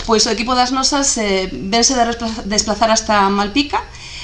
Pois o equipo das nosas vense de desplazar hasta Malpica,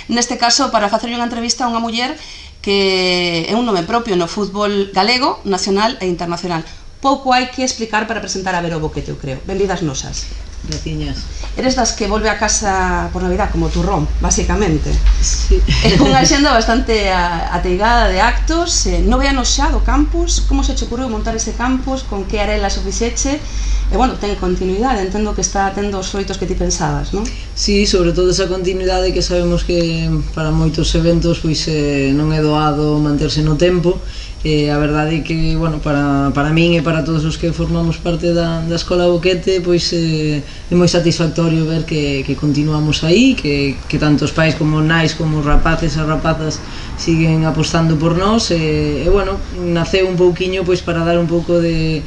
neste caso para facer unha entrevista a unha muller que é un nome propio no fútbol galego, nacional e internacional. Pouco hai que explicar para presentar a Vero Boquete, eu creo. Benvidas nosas. Graciñas. Eres das que volve a casa por Navidad, como turrón, basicamente. Sí. É unha axenda bastante ateigada de actos. Non vean xa do campus, como se che ocurriu montar ese campus, con que arelas o fixeche, e, bueno, ten continuidade, entendo que está tendo os froitos que ti pensabas, non? Sí, sobre todo esa continuidade que sabemos que para moitos eventos pois non é doado manterse no tempo. A verdade é que, bueno, para min e para todos os que formamos parte da Escola Boquete, pois é moi satisfactorio ver que continuamos aí, que tanto os pais como os nais, como os rapaces e rapazas siguen apostando por nós, e, bueno, naceu un pouquiño pois para dar un pouco de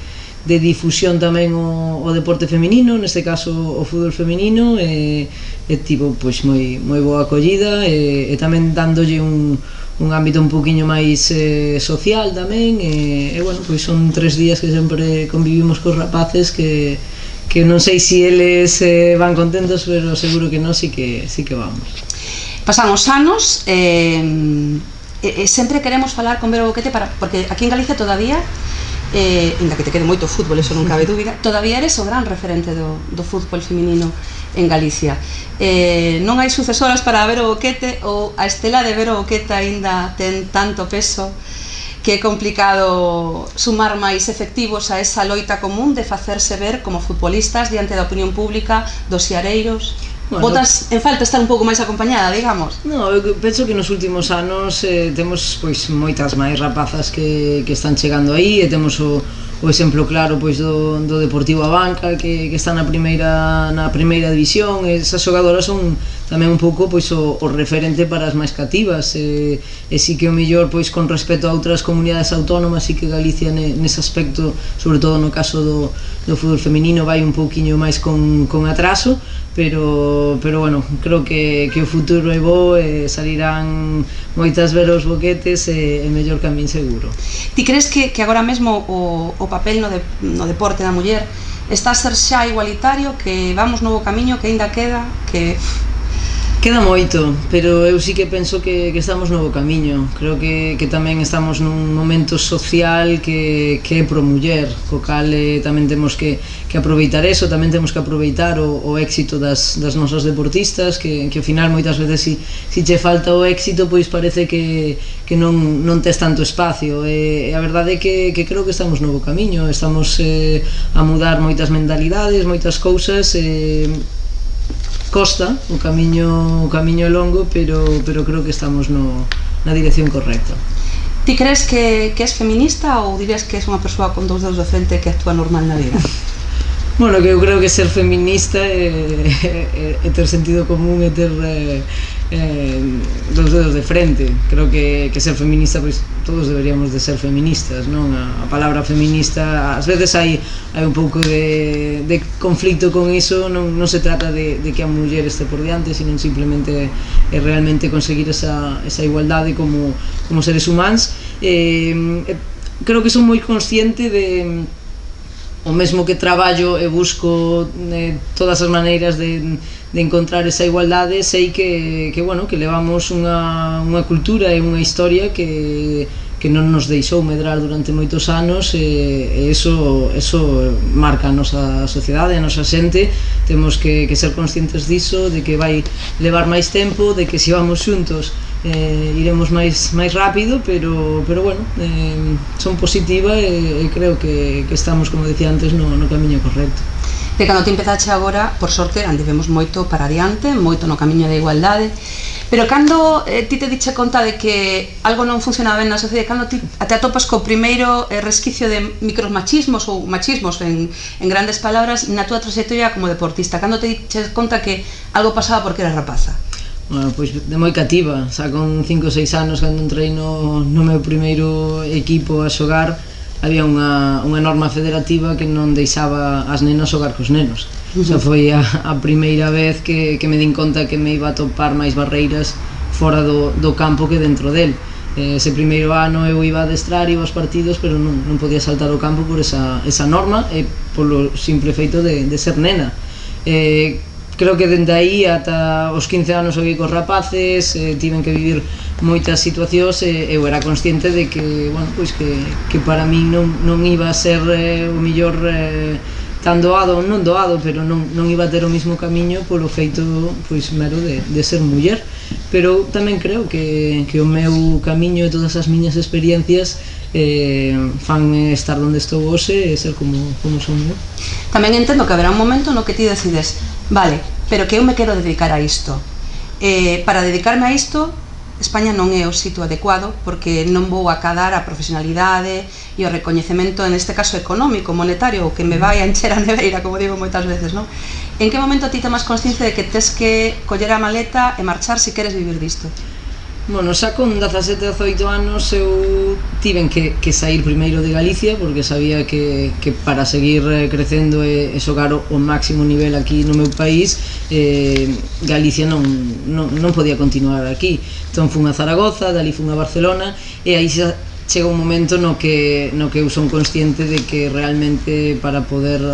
difusión tamén o deporte feminino, neste caso o fútbol feminino, e tivo pois moi boa acollida, e tamén dándolle un ámbito un poquinho máis social tamén, e bueno, pois son 3 días que sempre convivimos cos rapaces que non sei se eles van contentos, pero seguro que non, sí que vamos. Pasan os anos, sempre queremos falar con Vero Boquete porque aquí en Galicia todavía, ainda que te quede moito fútbol, eso non cabe dúbida, todavía eres o gran referente do fútbol feminino en Galicia. Non hai sucesoras para a Vero Boquete, ou a estela de Vero Boquete aínda ten tanto peso que é complicado sumar máis efectivos a esa loita común de facerse ver como futbolistas diante da opinión pública, dos xareiros. Bueno, botas en falta estar un pouco máis acompañada, digamos? No, eu penso que nos últimos anos temos pois moitas máis rapazas que están chegando aí, e temos o exemplo claro pois do Deportivo Abanca que está na primeira división. Esas xogadoras son tamén un pouco pois o referente para as máis cativas, e si que o mellor pois con respecto a outras comunidades autónomas, si que Galicia nese aspecto, sobre todo no caso do fútbol feminino, vai un pouquiño máis con atraso, pero bueno, creo que o futuro é bo, e salirán moitas Veros Boquetes, e mellor que a min seguro. Ti crees que agora mesmo o papel no deporte da muller está a ser xa igualitario, que vamos no bo camiño, que aínda queda, que... Queda moito, pero eu sí que penso que estamos no bo camiño. Creo que tamén estamos nun momento social que é pro muller, co cal tamén temos que aproveitar eso, tamén temos que aproveitar o éxito das nosas deportistas, que ao final moitas veces si che falta o éxito, pois parece que non tes tanto espacio, e a verdade é que creo que estamos no bo camiño, estamos a mudar moitas mentalidades, moitas cousas, costa, o camiño é longo, pero creo que estamos na dirección correcta. Ti crees que és feminista, ou dirías que és unha persoa con dous dedos de frente que actúa normal na vida? Bueno, que eu creo que ser feminista é ter sentido común, e ter dous dedos de frente. Creo que ser feminista, pois todos deberíamos de ser feministas, non? A palabra feminista, ás veces hai un pouco de conflicto con iso. Non se trata de que a muller este por diante, sino simplemente realmente conseguir esa igualdade como seres humanos. Creo que son moi consciente de o mesmo que traballo e busco todas as maneiras de encontrar esa igualdade. Sei que levamos unha cultura e unha historia que non nos deixou medrar durante moitos anos, e eso marca a nosa sociedade, a nosa xente. Temos que ser conscientes diso, de que vai levar máis tempo, de que se vamos xuntos iremos máis rápido, pero bueno, son positiva, e creo que estamos, como decía antes, no camiño correcto. De cando ti empezaste agora, por sorte, andivemos moito para adiante, moito no camiño da igualdade, pero cando ti te diche conta de que algo non funciona ben na sociedade, cando ti te atopas co primeiro resquicio de micromachismos ou machismos en grandes palabras na túa trayectoria como deportista, cando te diches conta que algo pasaba porque eras rapaza? Bueno, pois de moi cativa, xa con 5 ou 6 anos, cando entrei no meu primeiro equipo a xogar, había unha norma federativa que non deixaba as nenas xogar cos nenos. Xa foi a primeira vez que me din conta que me iba a topar máis barreiras fora do campo que dentro del. Ese primeiro ano eu iba a adestrar, iba aos partidos, pero non podía saltar o campo por esa norma, e polo simple feito de ser nena. Creo que dende aí ata os 15 anos xoguei cos rapaces, tiven que vivir moitas situacións e eu era consciente de que, bueno, pois que para min non iba a ser o mellor tan doado ou non doado, pero non iba a ter o mismo camiño polo feito, pois, mero de ser muller. Pero tamén creo que o meu camiño e todas as miñas experiencias fanme estar onde estou hoxe e ser como son eu. Tamén entendo que haberá un momento no que ti decides, vale, pero que eu me quero dedicar a isto. Para dedicarme a isto, España non é o sitio adecuado porque non vou acadar a profesionalidade e o recoñecemento, neste caso económico, monetario, o que me vai a encher a neveira, como digo moitas veces, non? En que momento ti tomas consciencia de que tes que coller a maleta e marchar se queres vivir disto? Bueno, xa con 17, 18 anos eu tiven que sair primeiro de Galicia porque sabía que para seguir crecendo e xogar o máximo nivel aquí no meu país, Galicia non podía continuar aquí. Entón fun a Zaragoza, dali fun a Barcelona e aí xa chega un momento no que eu son consciente de que realmente para poder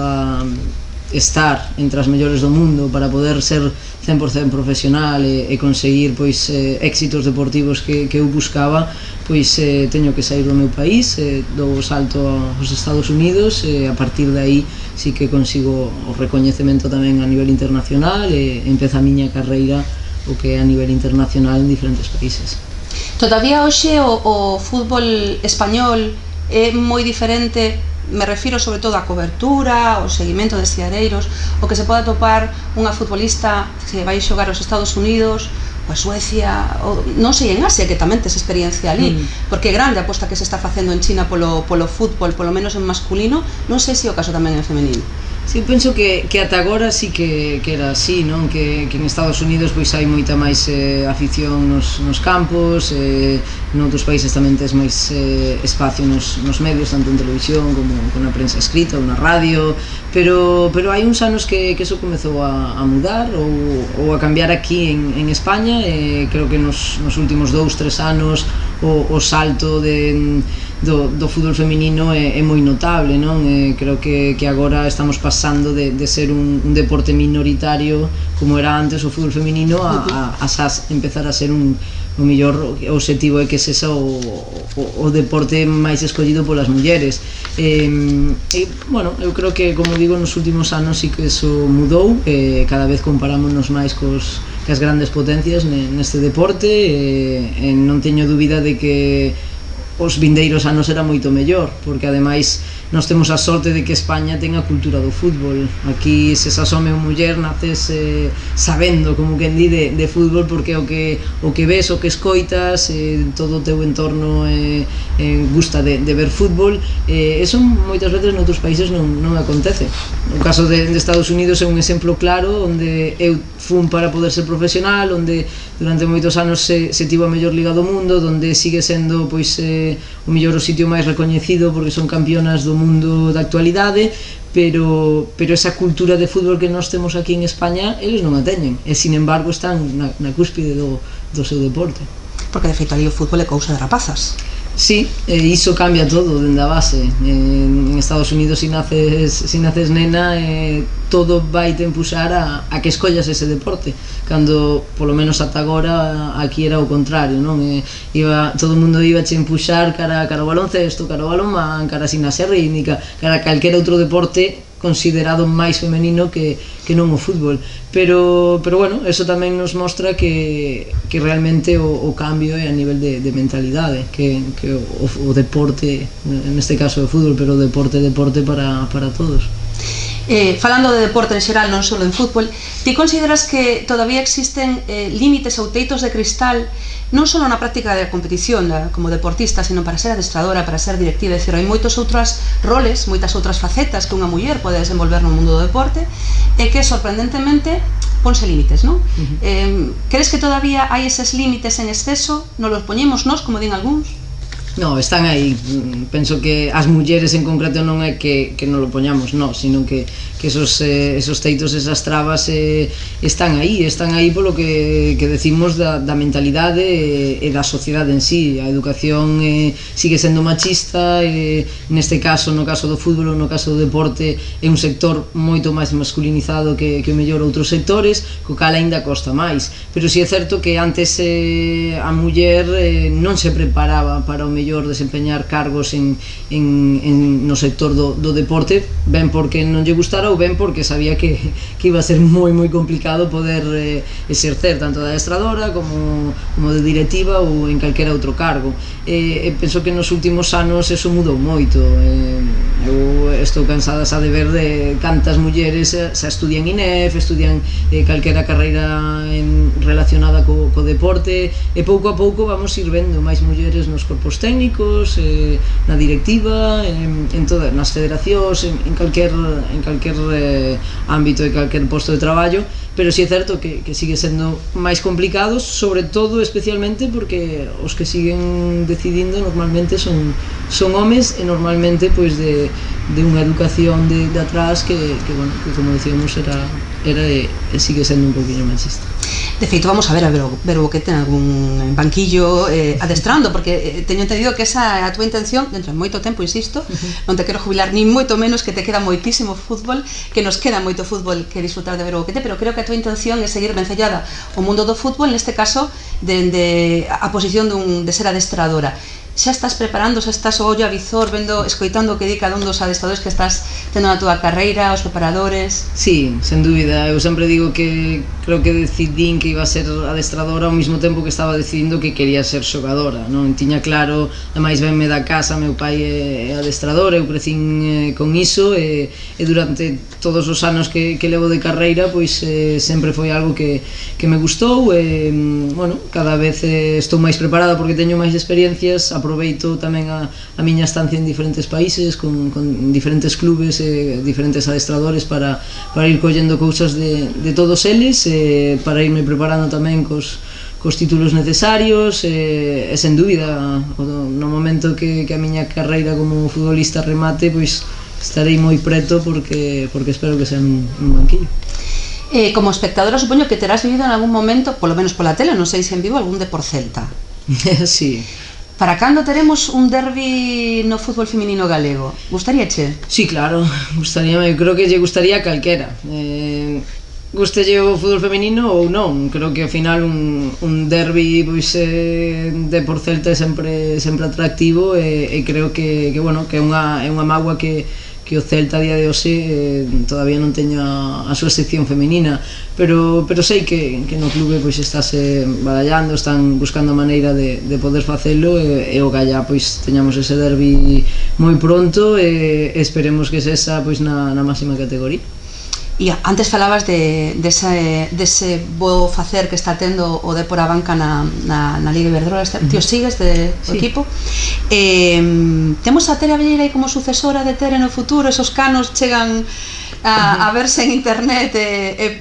estar entre as mellores do mundo, para poder ser 100% profesional e conseguir pois éxitos deportivos que eu buscaba, pois teño que sair do meu país, dou o salto aos Estados Unidos e a partir de aí sí que consigo o recoñecemento tamén a nivel internacional e empeza a miña carreira o que é a nivel internacional en diferentes países. Todavía hoxe o fútbol español é moi diferente. Me refiro sobre todo á cobertura, ao seguimento de seareiros, o que se pode atopar unha futbolista que vai xogar aos Estados Unidos, ou a Suecia, ou non sei, en Asia, que tamén tes experiencia ali, porque é grande a aposta que se está facendo en China polo fútbol, polo menos en masculino, non sei se o caso tamén en femenino. Sí, penso que ata agora sí que era así, non? Que en Estados Unidos pois hai moita máis afición nos campos, noutros países tamén tes máis espacio nos medios, tanto en televisión como na prensa escrita ou na radio, pero hai uns anos que eso comezou a mudar ou a cambiar aquí en España. Creo que nos últimos 2-3 anos o salto do fútbol feminino é moi notable, non? Creo que agora estamos pasando de ser un deporte minoritario como era antes o fútbol feminino a empezar a ser o mellor obxectivo é que sexa o deporte máis escollido polas mulleres. Bueno, eu creo que, como digo, nos últimos anos sí que eso mudou, cada vez comparámonos máis cas grandes potencias neste deporte, non teño dúbida de que os vindeiros anos era moito mellor, porque ademais nós temos a sorte de que España ten a cultura do fútbol. Aquí se xa some unha muller naces sabendo, como quen di, de fútbol, porque o que ves, o que escoitas, todo o teu entorno gusta de ver fútbol. Eso moitas veces noutros países non acontece. O caso de Estados Unidos é un exemplo claro, onde eu fun para poder ser profesional, onde durante moitos anos se tivo a mellor liga do mundo, onde sigue sendo pois o mellor o sitio máis recoñecido porque son campeonas do mundo da actualidade, pero esa cultura de fútbol que nós temos aquí en España eles non a teñen e sin embargo están na cúspide do seu deporte. Porque de feito ali o fútbol é cousa de rapazas. Sí, iso cambia todo dende a base. En Estados Unidos, se naces nena, todo vai te empuxar a que escollas ese deporte, cando, polo menos ata agora, aquí era o contrario, non? Todo o mundo iba a empuxar cara ao baloncesto, cara ao balonmán, cara a gimnasia rítmica, cara a calquera outro deporte considerado máis femenino que non o fútbol, pero bueno, eso tamén nos mostra que realmente o cambio é a nivel de mentalidade, que o deporte, neste caso o fútbol, pero o deporte para todos. Falando de deporte en xeral, non só en fútbol, ti consideras que todavía existen límites ou teitos de cristal non só na práctica da competición como deportista, sino para ser adestradora, para ser directiva? É dicir, hai moitos outros roles, moitas outras facetas que unha muller pode desenvolver no mundo do deporte e que, sorprendentemente, ponse límites, non? Crees que todavía hai eses límites en exceso? Non los poñemos nós, como din algúns? No, están aí. Penso que as mulleres en concreto non é que non lo poñamos, no, sino que esos teitos, esas trabas están aí polo que decimos da mentalidade e da sociedade en sí. A educación sigue sendo machista, neste caso, no caso do fútbol, no caso do deporte, é un sector moito máis masculinizado que o mellor outros sectores, co cal aínda costa máis. Pero si é certo que antes a muller non se preparaba para o mellor desempeñar cargos no sector do deporte, ben porque non lle gustara ou ben porque sabía que iba a ser moi complicado poder exercer tanto de adestradora como de directiva ou en calquera outro cargo. Penso que nos últimos anos eso mudou moito. Eu estou cansada xa de ver de cantas mulleres xa estudian INEF, estudian calquera carreira relacionada co deporte, e pouco a pouco vamos ir vendo máis mulleres nos corpos técnicos, na directiva, nas federacións, en calquer ámbito e calquer posto de traballo. Pero si é certo que sigue sendo máis complicado, sobre todo, especialmente, porque os que siguen decidindo normalmente son homes, e normalmente pois de unha educación de atrás que como decíamos era e sigue sendo un poquinho machista. De feito, vamos a ver o que ten algún banquillo adestrando, porque teño entendido que esa é a túa intención dentro de moito tempo, insisto, non te quero jubilar nin moito menos, que te queda moitísimo fútbol, que nos queda moito fútbol que disfrutar de ver o boquete, pero creo que a túa intención é seguir vencellada ao mundo do fútbol, neste caso dende a posición de ser adestradora. Xa estás preparando, xa estás o ollo a visor, escoitando o que di cada un dos adestradores que estás tendo na túa carreira, os preparadores? Sí, sen dúbida. Eu sempre digo que creo que decidín que iba a ser adestradora ao mesmo tempo que estaba decidindo que quería ser xogadora, non tiña claro. Ademais, venme da casa, meu pai é adestrador, eu crecín con iso, e durante todos os anos que levo de carreira, pois sempre foi algo que me gustou, e cada vez estou máis preparada porque teño máis experiencias. Aproveito tamén a miña estancia en diferentes países con diferentes clubes e diferentes adestradores para ir collendo cousas de todos eles, para irme preparando tamén cos títulos necesarios, e sen dúbida no momento que a miña carreira como futbolista remate, pois estarei moi preto porque espero que sea un banquillo. Como espectadora, supoño que terás vivido en algún momento, polo menos pola tele, non sei se en vivo, algún Depor Celta. Sí. Para cando teremos un derbi no fútbol feminino galego? Gustaríache? Sí, claro, gustaríame, eu creo que lle gustaría a calquera. Gústelle o fútbol feminino ou non, creo que ao final un derbi pois de por Celta é sempre atractivo, e creo que é unha mágoa que o Celta a día de hoxe todavía non teña a súa sección feminina, pero sei que no clube pois estáse barallando, están buscando a maneira de poder facelo, e o gallá pois teñamos ese derbi moi pronto, e esperemos que sexa pois na máxima categoría. E antes falabas dese bo facer que está tendo o Depor a banca na Liga Iberdrola. Ti o sigues do equipo? Temos a Tere Abelleira aí como sucesora de Tere no futuro? Esos canos chegan a verse en internet e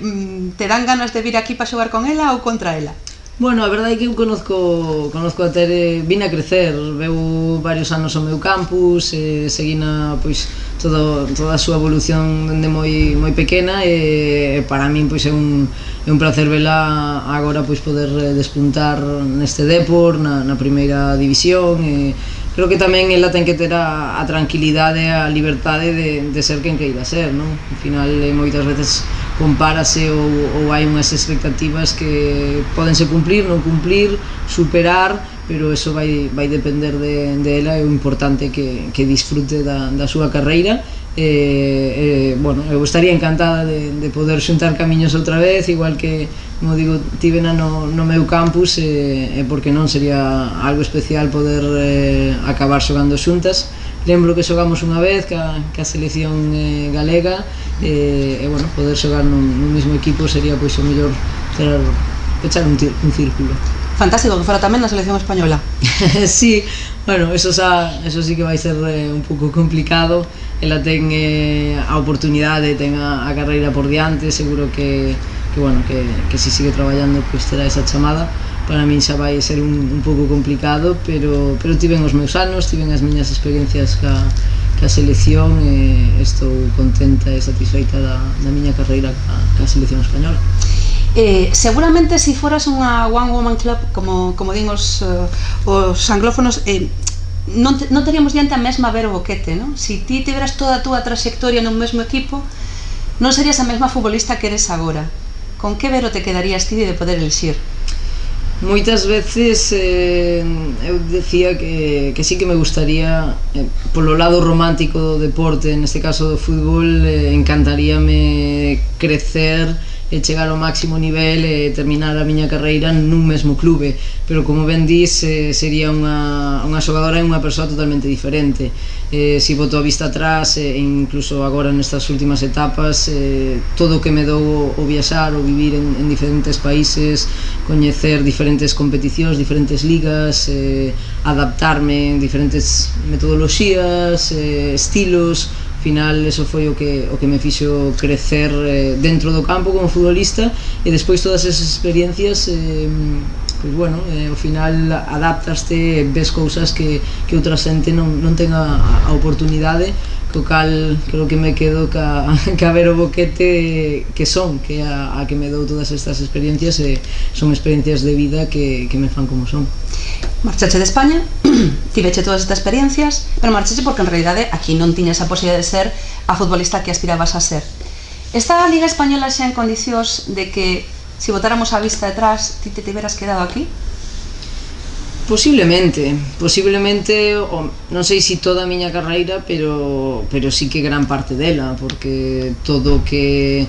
te dan ganas de vir aquí para xogar con ela ou contra ela? Bueno, a verdade é que eu conozco a Tere, vine a crecer, veu varios anos ao meu campus, seguina pois toda a súa evolución dende moi pequena, e para min pois é un placer vela agora pois poder despuntar neste Depor, na primeira división, e creo que tamén ela ten que ter a tranquilidade, a liberdade de ser quen queira ser, non? Ao final moitas veces compárase ou hai unhas expectativas que pódense cumplir, non cumplir, superar, pero eso vai depender de ela. É o importante que disfrute da súa carreira. Eu estaría encantada de poder xuntar camiños outra vez, igual que, como digo, tivena no meu campus, e porque non sería algo especial poder acabar xogando xuntas. Lembro que xogamos unha vez ca selección galega, e poder xogar nun mesmo equipo sería pois o mellor pechar un círculo. Fantástico, que fora tamén na selección española. Sí, eso sí que vai ser un pouco complicado. Ela ten a oportunidade, ten a carreira por diante, seguro que si sigue traballando pois terá esa chamada, para min xa vai ser un pouco complicado, pero tiven os meus anos, tiven as miñas experiencias ca selección e estou contenta e satisfeita da miña carreira ca selección española. Seguramente se foras unha one woman club como din os anglófonos, non teríamos diante a mesma Vero Boquete, non? Si ti tiveras toda a túa trayectoria nun mesmo equipo, non serías a mesma futbolista que eres agora. Con que Vero te quedarías ti de poder elixir? Moitas veces eu decía que sí que me gustaría, polo lado romántico do deporte, neste caso do fútbol, encantaríame crecer e chegar ao máximo nivel e terminar a miña carreira nun mesmo clube, pero como ben dis, sería unha xogadora e unha persoa totalmente diferente. Si boto a vista atrás, incluso agora nestas últimas etapas, todo o que me dou o viaxar, o vivir en diferentes países, coñecer diferentes competicións, diferentes ligas, adaptarme en diferentes metodoloxías, estilos. Ao final, eso foi o que me fixo crecer dentro do campo como futbolista, e despois todas esas experiencias, pois bueno, ao final adaptaste, ves cousas que outra xente non ten a oportunidade, co cal creo que me quedo ca Vero Boquete que é a que me dou todas estas experiencias, e son experiencias de vida que me fan como son. Marchache de España, tiveche todas estas experiencias, pero marchache porque en realidade aquí non tiñas a posibilidade de ser a futbolista que aspirabas a ser. Está a Liga Española xa en condicións de que, se botáramos a vista detrás, ti te tiveras quedado aquí? Posiblemente, non sei se toda a miña carreira, pero sí que gran parte dela, porque todo o que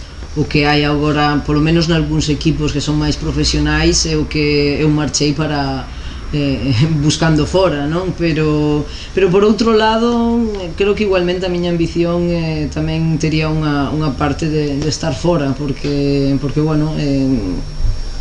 hai agora, polo menos nalgúns equipos que son máis profesionais, é o que eu marchei para buscando fora, non? Pero por outro lado, creo que igualmente a miña ambición tamén tería unha parte de estar fora, porque bueno,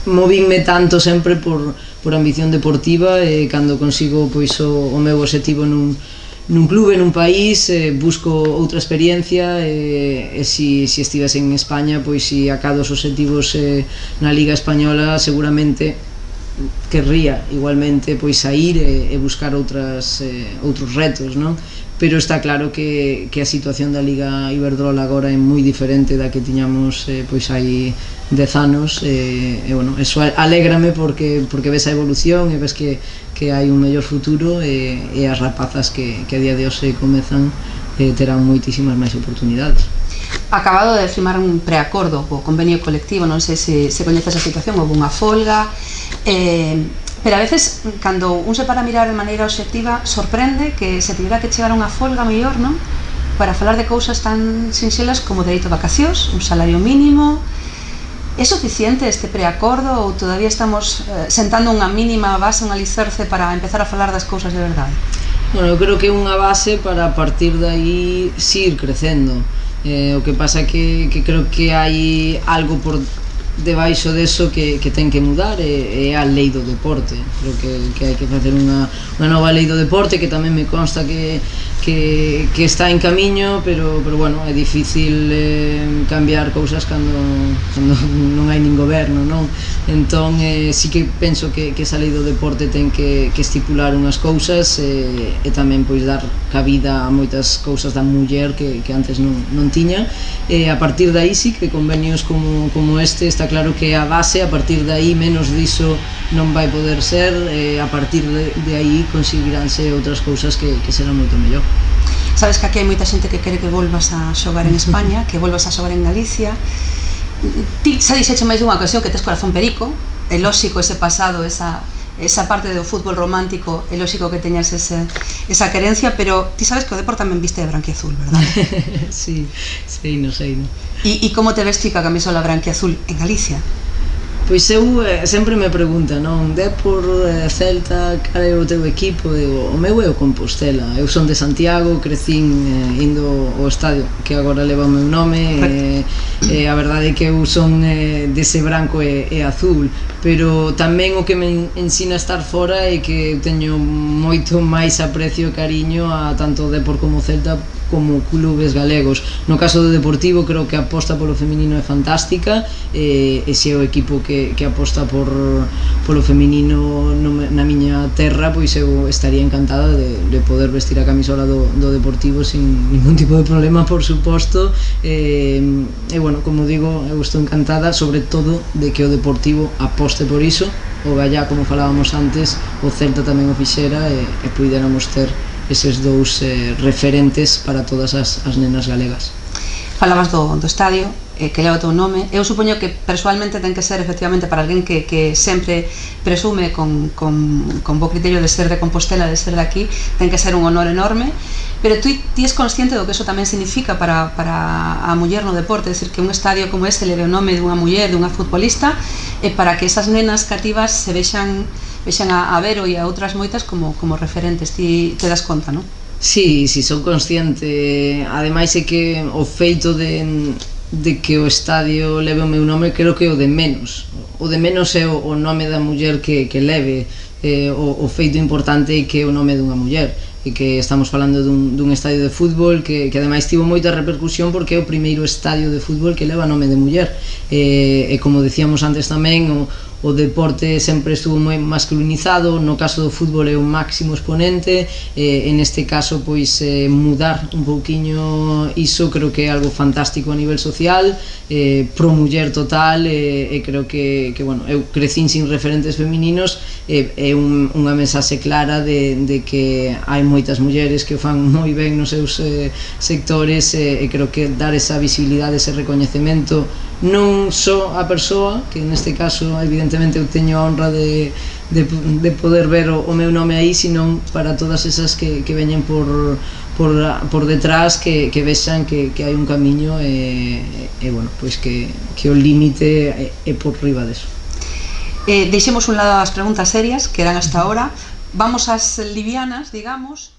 movinme tanto sempre por ambición deportiva, e cando consigo pois o meu obxectivo nun clube, nun país, busco outra experiencia, e se estivese en España, pois se acado os obxectivos na Liga Española, seguramente querría igualmente pois sair e buscar outros retos, non? Pero está claro que a situación da Liga Iberdrola agora é moi diferente da que tiñamos pois hai 10 anos, e bueno, eso alégrame porque ves a evolución e ves que hai un mellor futuro, e as rapazas que a día de hoxe comezan terán moitísimas máis oportunidades. Acabado de firmar un preacordo o convenio colectivo, non sei se coñeces a situación, houve unha folga, pero a veces, cando un se para a mirar de maneira obxectiva, sorprende que se tivera que chegar a unha folga mellor, non? Para falar de cousas tan sinxelas como dereito a vacacións, un salario mínimo. É suficiente este preacordo ou todavía estamos sentando unha mínima base, un alicerce para empezar a falar das cousas de verdade? Bueno, eu creo que é unha base para a partir de aí seguir crecendo. O que pasa que creo que hai algo por debaixo deso que ten que mudar, é a lei do deporte. Creo que hai que facer unha nova lei do deporte, que tamén me consta que está en camiño, pero bueno, é difícil cambiar cousas cando non hai nin goberno, non? Entón, sí que penso que esa lei do deporte ten que estipular unhas cousas, e tamén pois dar cabida a moitas cousas da muller que antes non tiña, e a partir de aí sí que convenios como este está claro que é a base. A partir de aí menos diso non vai poder ser, a partir de aí conseguiránse outras cousas que serán moito mellor. Sabes que aquí hai moita xente que quere que volvas a xogar en España, que volvas a xogar en Galicia. Ti xa dixeche máis dunha ocasión que tes corazón perico, é lóxico ese pasado, esa parte do fútbol romántico, é lóxico que teñas esa querencia, pero ti sabes que o deporte tamén viste de branquiazul, verdad? Sí, sei no. E como te ves ti ca camisola branquiazul en Galicia? Pois eu sempre me preguntan, non? Depor, Celta, cal é o teu equipo? Digo, o meu é o Compostela. Eu son de Santiago, crecín indo ao estadio que agora leva o meu nome, A verdade é que eu son dese branco e azul, pero tamén o que me ensina a estar fora é que teño moito máis aprecio e cariño a tanto o Depor como o Celta como clubes galegos. No caso do Deportivo, creo que a aposta polo feminino é fantástica, e se é o equipo que aposta polo feminino na miña terra, pois eu estaría encantada de poder vestir a camisola do Deportivo sin ningún tipo de problema, por suposto, e bueno, como digo, eu estou encantada sobre todo de que o Deportivo aposte por iso, o gallá, como falábamos antes, o Celta tamén o fixera, e puidéramos ter eses dous referentes para todas as nenas galegas. Falabas do estadio, que leva o teu nome. Eu supoño que persoalmente ten que ser efectivamente para alguén que sempre presume con bo criterio de ser de Compostela, de ser de aquí, ten que ser un honor enorme, pero ti és consciente do que eso tamén significa para a muller no deporte, é dicir, que un estadio como ese leve o nome dunha muller, dunha futbolista, e para que esas nenas cativas se vexan a Vero e a outras moitas como referentes. Ti te das conta, non? Sí, son consciente. Ademais é que o feito de que o estadio leve o meu nome, creo que é o de menos. O de menos é o nome da muller que leve. O feito importante é que é o nome dunha muller, e que estamos falando dun estadio de fútbol que ademais tivo moita repercusión porque é o primeiro estadio de fútbol que leva nome de muller, e como decíamos antes tamén, o deporte sempre estuvo moi masculinizado. No caso do fútbol é o máximo exponente, en este caso pois mudar un pouquiño iso creo que é algo fantástico a nivel social, pro muller total, e creo que bueno, eu crecín sin referentes femininos, é unha mensaxe clara de que hai moitas mulleres que o fan moi ben nos seus sectores, e creo que dar esa visibilidade, ese recoñecemento non só a persoa, que neste caso evidentemente eu teño a honra de poder ver o meu nome aí, sino para todas esas que veñen por detrás, que vexan que hai un camiño, e bueno, pois que o límite é por riba deso. Deixemos un lado as preguntas serias que eran hasta ahora, vamos ás livianas, digamos.